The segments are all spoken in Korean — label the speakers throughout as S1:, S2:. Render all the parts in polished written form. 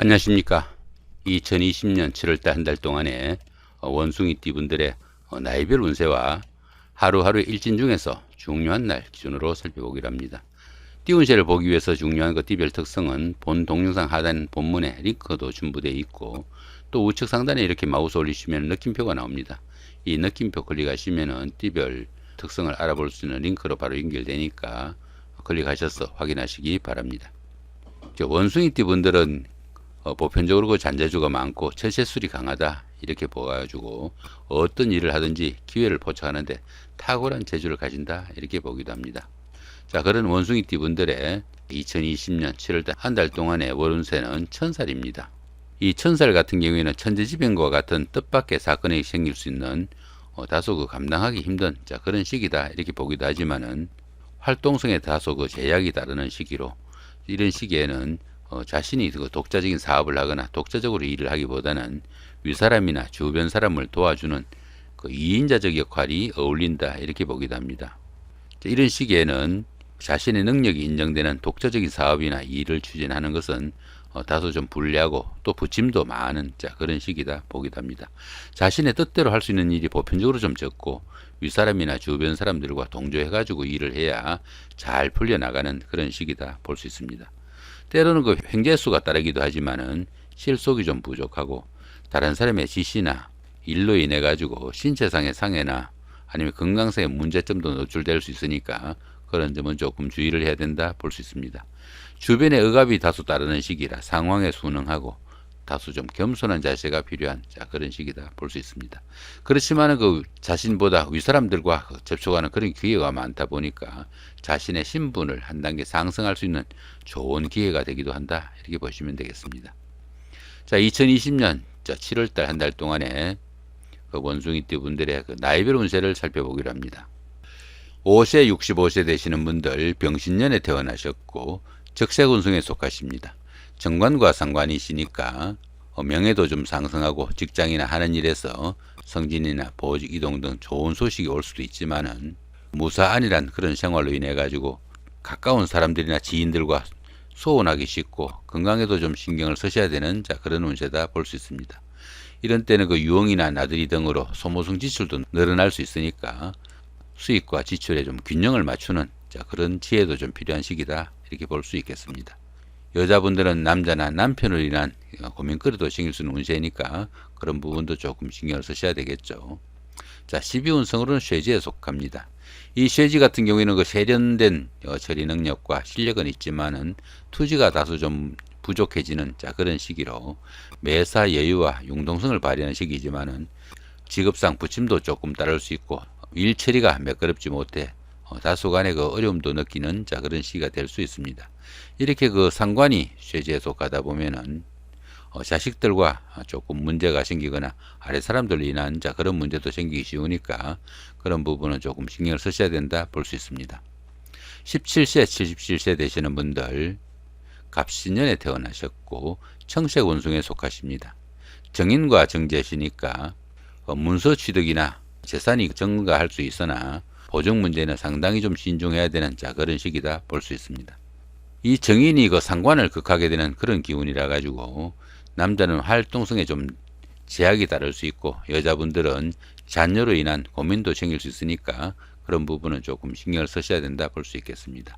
S1: 안녕하십니까. 2020년 7월달 한 달 동안에 원숭이띠 분들의 나이별 운세와 하루하루 일진 중에서 중요한 날 기준으로 살펴보기로 합니다. 띠 운세를 보기 위해서 중요한 띠별 특성은 본 동영상 하단 본문에 링크도 준비되어 있고, 또 우측 상단에 이렇게 마우스 올리시면 느낌표가 나옵니다. 이 느낌표 클릭하시면 띠별 특성을 알아볼 수 있는 링크로 바로 연결되니까 클릭하셔서 확인하시기 바랍니다. 원숭이띠 분들은 보편적으로 잔재주가 많고 처세술이 강하다, 이렇게 보아가지고 어떤 일을 하든지 기회를 포착하는데 탁월한 재주를 가진다, 이렇게 보기도 합니다. 자, 그런 원숭이띠 분들의 2020년 7월달 한 달 동안의 월운세는 천살입니다. 이 천살 같은 경우에는 천재지변과 같은 뜻밖의 사건이 생길 수 있는 다소 감당하기 힘든 그런 시기다, 이렇게 보기도 하지만은 활동성에 다소 제약이 따르는 시기로, 이런 시기에는 자신이 독자적인 사업을 하거나 독자적으로 일을 하기보다는 윗사람이나 주변 사람을 도와주는 2인자적 역할이 어울린다, 이렇게 보기도 합니다. 이런 시기에는 자신의 능력이 인정되는 독자적인 사업이나 일을 추진하는 것은 다소 좀 불리하고 또 부침도 많은 그런 시기다 보기도 합니다. 자신의 뜻대로 할 수 있는 일이 보편적으로 좀 적고 윗사람이나 주변 사람들과 동조해 가지고 일을 해야 잘 풀려나가는 그런 시기다 볼 수 있습니다. 때로는 횡재수가 따르기도 하지만은 실속이 좀 부족하고 다른 사람의 지시나 일로 인해 가지고 신체상의 상해나 아니면 건강상의 문제점도 노출될 수 있으니까 그런 점은 조금 주의를 해야 된다 볼 수 있습니다. 주변의 억압이 다소 따르는 시기라 상황에 순응하고 다소 좀 겸손한 자세가 필요한 그런 시기다 볼 수 있습니다. 그렇지만은 자신보다 윗사람들과 접촉하는 그런 기회가 많다 보니까 자신의 신분을 한 단계 상승할 수 있는 좋은 기회가 되기도 한다, 이렇게 보시면 되겠습니다. 자, 2020년 7월달 한 달 동안에 원숭이띠 분들의 나이별 운세를 살펴보기로 합니다. 5세 65세 되시는 분들 병신년에 태어나셨고 적색운성에 속하십니다. 정관과 상관이시니까 명예도 좀 상승하고 직장이나 하는 일에서 승진이나 보직 이동 등 좋은 소식이 올 수도 있지만은 무사안일한 그런 생활로 인해 가지고 가까운 사람들이나 지인들과 소원하기 쉽고 건강에도 좀 신경을 쓰셔야 되는 그런 운세다 볼 수 있습니다. 이런 때는 유흥이나 나들이 등으로 소모성 지출도 늘어날 수 있으니까 수입과 지출에 좀 균형을 맞추는 그런 지혜도 좀 필요한 시기다, 이렇게 볼 수 있겠습니다. 여자분들은 남자나 남편으로 인한 고민거리도 생길 수 있는 운세니까 그런 부분도 조금 신경을 쓰셔야 되겠죠. 자, 12운성으로는 쇠지에 속합니다. 이 쇠지 같은 경우에는 세련된 처리 능력과 실력은 있지만은 투지가 다소 좀 부족해지는 그런 시기로 매사 여유와 융통성을 발휘하는 시기지만은 직업상 부침도 조금 따를 수 있고 일 처리가 매끄럽지 못해 다소간의 어려움도 느끼는 그런 시기가 될 수 있습니다. 이렇게 상관이 쇠지에 속하다 보면은 자식들과 조금 문제가 생기거나 아래 사람들로 인한 그런 문제도 생기기 쉬우니까 그런 부분은 조금 신경을 쓰셔야 된다 볼 수 있습니다. 17세 77세 되시는 분들 갑신년에 태어나셨고 청색 운성에 속하십니다. 정인과 정제시니까 문서 취득이나 재산이 증가할 수 있으나 보증 문제는 상당히 좀 신중해야 되는 그런 시기다 볼 수 있습니다. 이 정인이 상관을 극하게 되는 그런 기운이라 가지고 남자는 활동성에 좀 제약이 따를 수 있고 여자분들은 자녀로 인한 고민도 생길 수 있으니까 그런 부분은 조금 신경을 쓰셔야 된다 볼 수 있겠습니다.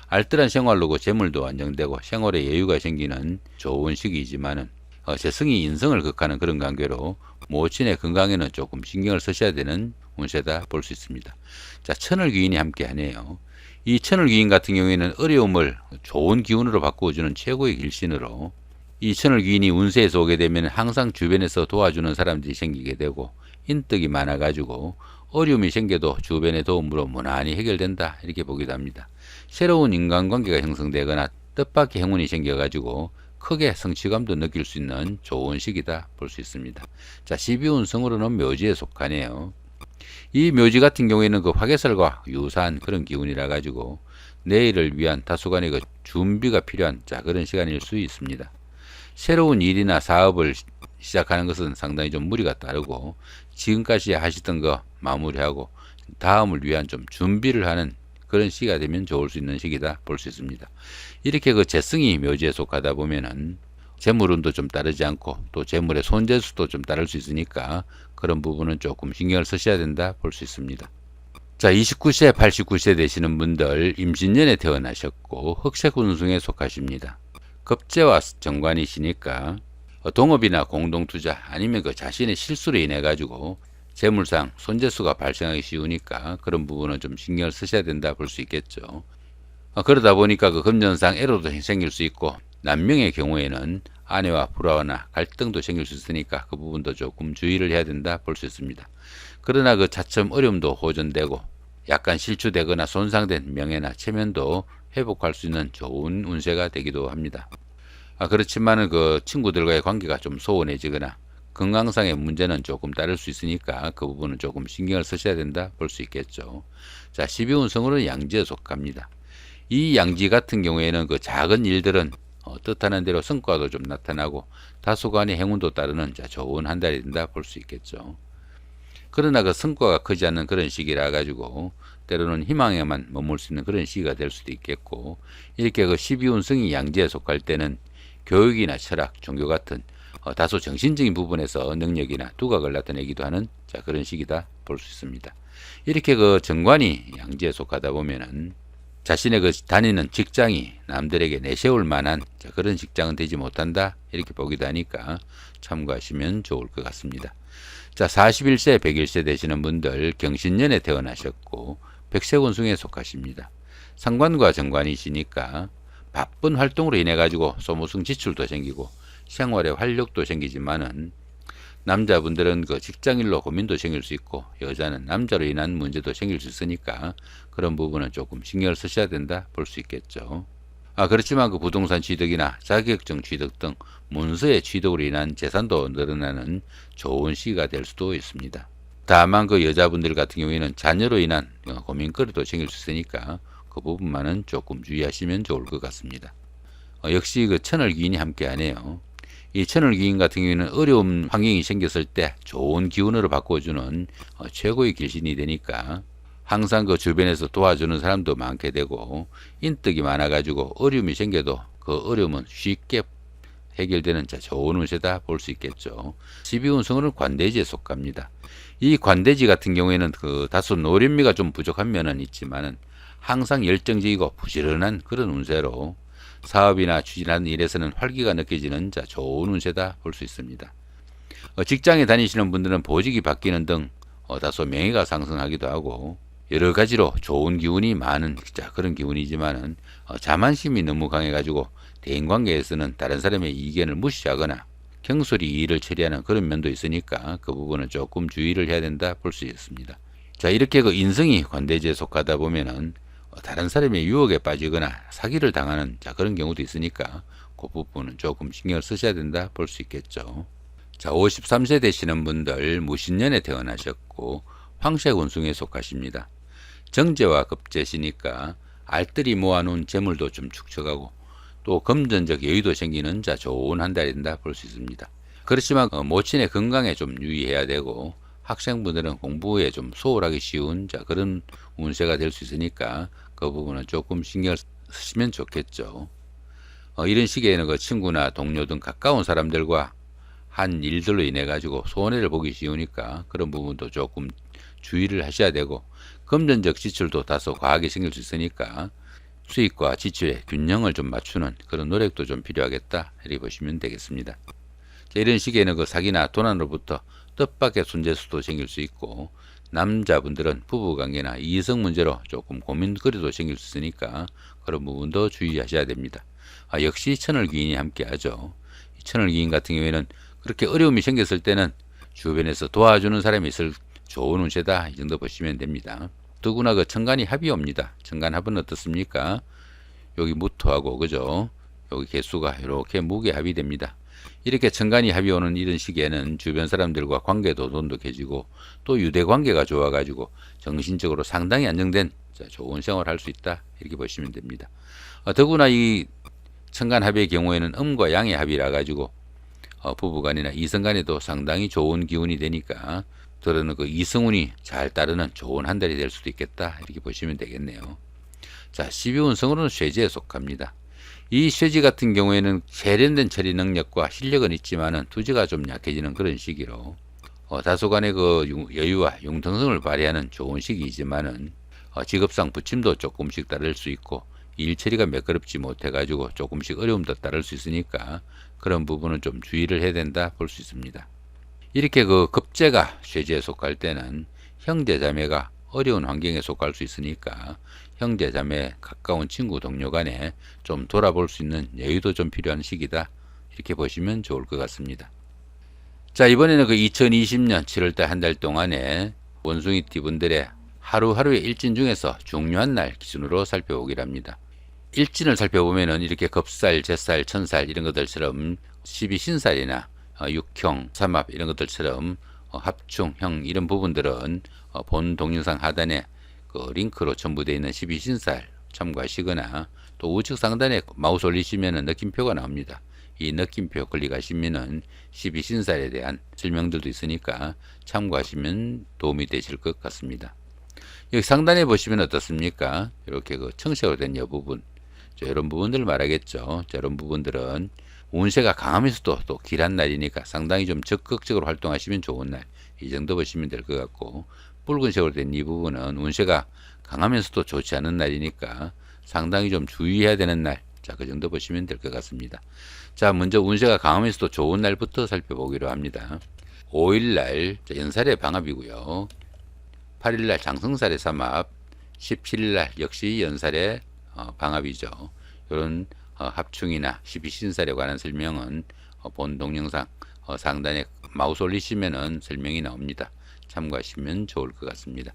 S1: 알뜰한 생활로 재물도 안정되고 생활에 여유가 생기는 좋은 시기이지만은 재성이 인성을 극하는 그런 관계로 모친의 건강에는 조금 신경을 쓰셔야 되는 운세다 볼 수 있습니다. 자, 천을귀인이 함께 하네요. 이 천을귀인 같은 경우에는 어려움을 좋은 기운으로 바꾸어주는 최고의 길신으로, 이 천을귀인이 운세에서 오게 되면 항상 주변에서 도와주는 사람들이 생기게 되고 인덕이 많아 가지고 어려움이 생겨도 주변의 도움으로 무난히 해결된다, 이렇게 보기도 합니다. 새로운 인간관계가 형성되거나 뜻밖의 행운이 생겨 가지고 크게 성취감도 느낄 수 있는 좋은 시기다 볼 수 있습니다. 자, 12운성으로는 묘지에 속하네요. 이 묘지 같은 경우에는 화개설과 유사한 그런 기운이라 가지고 내일을 위한 다소간의 준비가 필요한 그런 시간일 수 있습니다. 새로운 일이나 사업을 시작하는 것은 상당히 좀 무리가 따르고 지금까지 하시던 거 마무리하고 다음을 위한 좀 준비를 하는 그런 시기가 되면 좋을 수 있는 시기다 볼 수 있습니다. 이렇게 재성이 묘지에 속하다 보면은 재물운도 좀 따르지 않고 또 재물의 손재수도 좀 따를 수 있으니까 그런 부분은 조금 신경을 쓰셔야 된다 볼 수 있습니다. 자, 29세, 89세 되시는 분들 임신년에 태어나셨고 흑색운승에 속하십니다. 급제와 정관이시니까 동업이나 공동투자 아니면 그 자신의 실수로 인해 가지고 재물상 손재수가 발생하기 쉬우니까 그런 부분은 좀 신경을 쓰셔야 된다 볼 수 있겠죠. 그러다 보니까 그 금전상 애로도 생길 수 있고 남명의 경우에는 아내와 불화나 갈등도 생길 수 있으니까 그 부분도 조금 주의를 해야 된다 볼 수 있습니다. 그러나 그 차츰 어려움도 호전되고 약간 실추되거나 손상된 명예나 체면도 회복할 수 있는 좋은 운세가 되기도 합니다. 그렇지만은 그 친구들과의 관계가 좀 소원해지거나 건강상의 문제는 조금 따를 수 있으니까 그 부분은 조금 신경을 쓰셔야 된다 볼 수 있겠죠. 자, 12운성으로는 양지에 속합니다. 이 양지 같은 경우에는 그 작은 일들은 뜻하는 대로 성과도 좀 나타나고 다소간의 행운도 따르는 좋은 한 달이 된다 볼 수 있겠죠. 그러나 그 성과가 크지 않는 그런 시기라 가지고 때로는 희망에만 머물 수 있는 그런 시기가 될 수도 있겠고, 이렇게 그 12운성이 양지에 속할 때는 교육이나 철학, 종교 같은 다소 정신적인 부분에서 능력이나 두각을 나타내기도 하는 그런 시기다 볼 수 있습니다. 이렇게 그 정관이 양지에 속하다 보면은 자신의 그 다니는 직장이 남들에게 내세울 만한 그런 직장은 되지 못한다 이렇게 보기도 하니까 참고하시면 좋을 것 같습니다. 자, 41세, 101세 되시는 분들 경신년에 태어나셨고 백색운승에 속하십니다. 상관과 정관이시니까 바쁜 활동으로 인해 가지고 소모성 지출도 생기고 생활에 활력도 생기지만은 남자분들은 그 직장일로 고민도 생길 수 있고 여자는 남자로 인한 문제도 생길 수 있으니까 그런 부분은 조금 신경을 쓰셔야 된다 볼 수 있겠죠. 그렇지만 그 부동산 취득이나 자격증 취득 등 문서의 취득으로 인한 재산도 늘어나는 좋은 시기가 될 수도 있습니다. 다만 그 여자분들 같은 경우에는 자녀로 인한 고민거리도 생길 수 있으니까 그 부분만은 조금 주의하시면 좋을 것 같습니다. 역시 그 천을귀인이 함께하네요. 이 천을귀인 같은 경우에는 어려운 환경이 생겼을 때 좋은 기운으로 바꿔주는 최고의 길신이 되니까 항상 그 주변에서 도와주는 사람도 많게 되고 인덕이 많아가지고 어려움이 생겨도 그 어려움은 쉽게 해결되는 좋은 운세다 볼 수 있겠죠. 12운성으로는 관대지에 속합니다. 이 관대지 같은 경우에는 그 다소 노련미가 좀 부족한 면은 있지만은 항상 열정적이고 부지런한 그런 운세로 사업이나 추진하는 일에서는 활기가 느껴지는 좋은 운세다 볼 수 있습니다. 직장에 다니시는 분들은 보직이 바뀌는 등 다소 명예가 상승하기도 하고 여러 가지로 좋은 기운이 많은 그런 기운이지만은 자만심이 너무 강해가지고 대인관계에서는 다른 사람의 의견을 무시하거나 경솔히 일을 처리하는 그런 면도 있으니까 그 부분은 조금 주의를 해야 된다 볼 수 있습니다. 자, 이렇게 그 인성이 관대지에 속하다 보면은 다른 사람의 유혹에 빠지거나 사기를 당하는 그런 경우도 있으니까 그 부분은 조금 신경을 쓰셔야 된다 볼 수 있겠죠. 자, 53세 되시는 분들 무신년에 태어나셨고 황색운승에 속하십니다. 정제와 급제시니까 알뜰히 모아놓은 재물도 좀 축적하고 또 금전적 여유도 생기는 좋은 한 달이 된다 볼 수 있습니다. 그렇지만 모친의 건강에 좀 유의해야 되고 학생분들은 공부에 좀 소홀하기 쉬운 그런 운세가 될 수 있으니까 그 부분은 조금 신경을 쓰시면 좋겠죠. 이런 시기에는 그 친구나 동료 등 가까운 사람들과 한 일들로 인해 가지고 손해를 보기 쉬우니까 그런 부분도 조금 주의를 하셔야 되고 금전적 지출도 다소 과하게 생길 수 있으니까 수익과 지출의 균형을 좀 맞추는 그런 노력도 좀 필요하겠다 이렇게 보시면 되겠습니다. 자, 이런 시기에는 그 사기나 도난으로부터 뜻밖의 손재수도 생길 수 있고 남자분들은 부부관계나 이성 문제로 조금 고민거리도 생길 수 있으니까 그런 부분도 주의하셔야 됩니다. 역시 천을귀인이 함께하죠. 천을귀인 같은 경우에는 그렇게 어려움이 생겼을 때는 주변에서 도와주는 사람이 있을 좋은 운세다 이 정도 보시면 됩니다. 더구나 그 천간이 합이 옵니다. 천간합은 어떻습니까? 여기 무토하고 그죠? 여기 개수가 이렇게 무게 합이 됩니다. 이렇게 천간이 합이 오는 이런 시기에는 주변 사람들과 관계도 돈독해지고 또 유대관계가 좋아가지고 정신적으로 상당히 안정된 좋은 생활을 할 수 있다 이렇게 보시면 됩니다. 더구나 이 천간합의 경우에는 음과 양의 합이라 가지고 부부간이나 이성간에도 상당히 좋은 기운이 되니까 들어는 그 이성운이 잘 따르는 좋은 한 달이 될 수도 있겠다 이렇게 보시면 되겠네요. 자, 12운성으로는 쇠지에 속합니다. 이 쇠지 같은 경우에는 세련된 처리 능력과 실력은 있지만은 투지가 좀 약해지는 그런 시기로 다소간의 그 여유와 융통성을 발휘하는 좋은 시기이지만은 직업상 부침도 조금씩 따를 수 있고 일 처리가 매끄럽지 못해 가지고 조금씩 어려움도 따를 수 있으니까 그런 부분은 좀 주의를 해야 된다 볼 수 있습니다. 이렇게 그 급제가 쇠지에 속할 때는 형제 자매가 어려운 환경에 속할 수 있으니까 형제 자매 가까운 친구 동료 간에 좀 돌아볼 수 있는 여유도 좀 필요한 시기다 이렇게 보시면 좋을 것 같습니다. 자, 이번에는 그 2020년 7월달 한 달 동안에 원숭이띠 분들의 하루하루의 일진 중에서 중요한 날 기준으로 살펴보기를 합니다. 일진을 살펴보면은 이렇게 겁살, 제살, 천살 이런 것들처럼 12신살이나 육형, 삼합 이런 것들처럼 합충형 이런 부분들은 본 동영상 하단에 그 링크로 첨부되어 있는 12신살 참고하시거나 또 우측 상단에 마우스 올리시면은 느낌표가 나옵니다. 이 느낌표 클릭하시면은 12신살에 대한 설명들도 있으니까 참고하시면 도움이 되실 것 같습니다. 여기 상단에 보시면 어떻습니까? 이렇게 그 청색으로 된 이 부분, 이런 부분들을 말하겠죠. 이런 부분들은 운세가 강하면서도 또 길한 날이니까 상당히 좀 적극적으로 활동하시면 좋은 날, 이 정도 보시면 될 것 같고, 붉은색으로 된 이 부분은 운세가 강하면서도 좋지 않은 날이니까 상당히 좀 주의해야 되는 날, 자, 그 정도 보시면 될 것 같습니다. 자, 먼저 운세가 강하면서도 좋은 날부터 살펴보기로 합니다. 5일날 연살의 방합이고요. 8일날 장성살의 삼합, 17일날 역시 연살의 방합이죠. 이런 합충이나 12신살에 관한 설명은 본 동영상 상단에 마우스 올리시면은 설명이 나옵니다. 참고하시면 좋을 것 같습니다.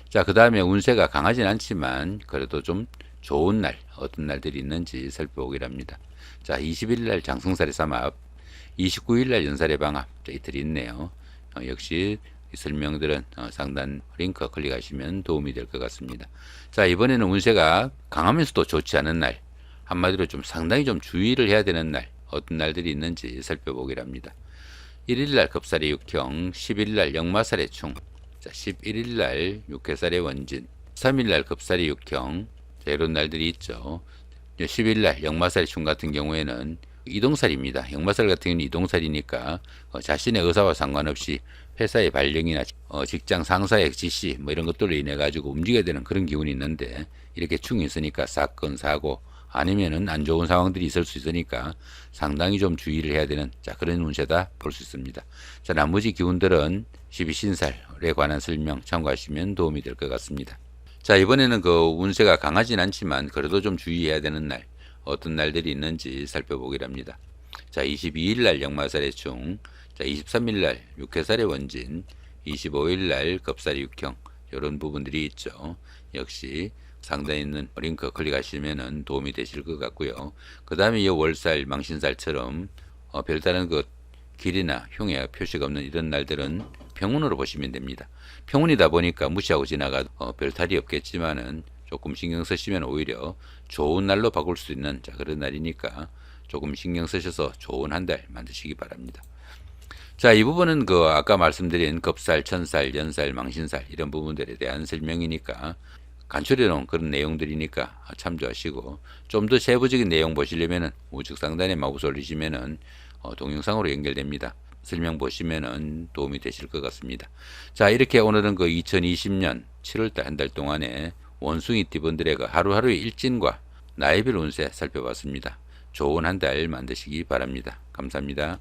S1: 자, 그 다음에 운세가 강하진 않지만 그래도 좀 좋은 날, 어떤 날들이 있는지 살펴보기로 합니다. 자, 21일날 장성살의 삼합, 29일날 연살의 방합, 이틀이 있네요. 역시 이 설명들은 상단 링크 클릭하시면 도움이 될 것 같습니다. 자, 이번에는 운세가 강하면서도 좋지 않은 날, 한마디로 좀 상당히 좀 주의를 해야 되는 날, 어떤 날들이 있는지 살펴보기로 합니다. 1일날 겁살의 육형, 10일날 역마살의 충, 자, 11일날 육해살의 원진, 3일날 겁살의 육형, 자, 이런 날들이 있죠. 10일날 역마살의 충 같은 경우에는 이동살입니다. 역마살 같은 경우는 이동살이니까 자신의 의사와 상관없이 회사의 발령이나 직장 상사의 지시 뭐 이런 것들로 인해 가지고 움직여야 되는 그런 기운이 있는데 이렇게 충이 있으니까 사건 사고 아니면은 안 좋은 상황들이 있을 수 있으니까 상당히 좀 주의를 해야 되는 자 그런 운세다 볼 수 있습니다. 자, 나머지 기운들은 12신살에 관한 설명 참고하시면 도움이 될 것 같습니다. 자, 이번에는 그 운세가 강하진 않지만 그래도 좀 주의해야 되는 날 어떤 날들이 있는지 살펴보기로 합니다. 자, 22일날 역마살의 충, 자, 23일날 육해살의 원진, 25일날 겁살의 육형 이런 부분들이 있죠. 역시 상단에 있는 링크 클릭하시면 도움이 되실 것 같고요. 그 다음에 이 월살, 망신살처럼 별다른 그 길이나 흉에 표시가 없는 이런 날들은 평운으로 보시면 됩니다. 평운이다 보니까 무시하고 지나가도 별 탈이 없겠지만은 조금 신경 쓰시면 오히려 좋은 날로 바꿀 수 있는 자 그런 날이니까 조금 신경 쓰셔서 좋은 한 달 만드시기 바랍니다. 자, 이 부분은 그 아까 말씀드린 겁살, 천살, 연살, 망신살 이런 부분들에 대한 설명이니까 간추려 놓은 그런 내용들이니까 참조하시고 좀 더 세부적인 내용 보시려면은 우측 상단에 마우스 올리시면은 동영상으로 연결됩니다. 설명 보시면은 도움이 되실 것 같습니다. 자, 이렇게 오늘은 그 2020년 7월달 한 달 동안에 원숭이 띠분들의 그 하루하루의 일진과 나이별 운세 살펴봤습니다. 좋은 한 달 만드시기 바랍니다. 감사합니다.